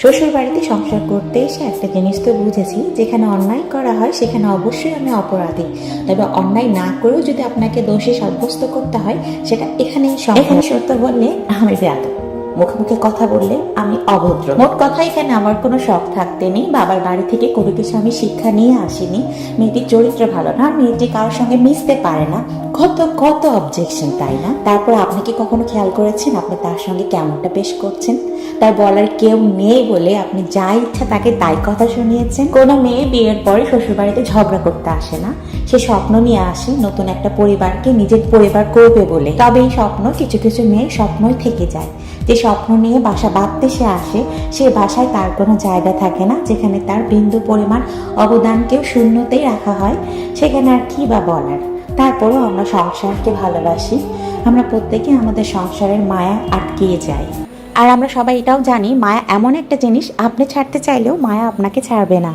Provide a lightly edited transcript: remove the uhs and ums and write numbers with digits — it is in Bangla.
শ্বশুর বাড়িতে সংসার করতে এসে একটা জিনিস তো বুঝেছি, যেখানে অন্যায় করা হয় সেখানে অবশ্যই আমি অপরাধী। তবে অন্যায় না করেও যদি আপনাকে দোষী সাব্যস্ত করতে হয়, সেটা এখানেই এখানে সত্য বললে আমি বেয়াদব, মুখে মুখে কথা বললে আমি অভদ্র। মোট কথা, এখানে আমার কোনো শখ থাকতে নেই। বাবার বাড়ি থেকে কোনো কিছু আমি শিক্ষা নিয়ে আসিনি। মেয়েটির চরিত্র ভালো না, মেয়েটি কারোর সঙ্গে মিশতে পারে না, কত কত অবজেকশন, তাই না? তারপর আপনি কি কখনো খেয়াল করেছেন আপনি তার সঙ্গে কেমনটা পেশ করছেন? তার বলার কেউ নেই বলে আপনি যা ইচ্ছা তাকে তাই কথা শুনিয়েছেন। কোনো মেয়ে বিয়ের পরে শ্বশুরবাড়িতে ঝগড়া করতে আসে না, সে স্বপ্ন নিয়ে আসে নতুন একটা পরিবারকে নিজের পরিবার করবে বলে। তবে এই স্বপ্ন কিছু কিছু মেয়ের স্বপ্নই থেকে যায়। যে স্বপ্ন নিয়ে বাসা বাঁধতে সে আসে, সে বাসায় তার কোনো জায়গা থাকে না, যেখানে তার বিন্দু পরিমাণ অবদানকেও শূন্যতেই রাখা হয়। সেখানে আর কি বা বলার। তারপরেও আমরা সংসারকে ভালোবাসি, আমরা প্রত্যেকে আমাদের সংসারের মায়া আটকিয়ে যাই। আর আমরা সবাই এটাও জানি, মায়া এমন একটা জিনিস, আপনি ছাড়তে চাইলেও মায়া আপনাকে ছাড়বে না।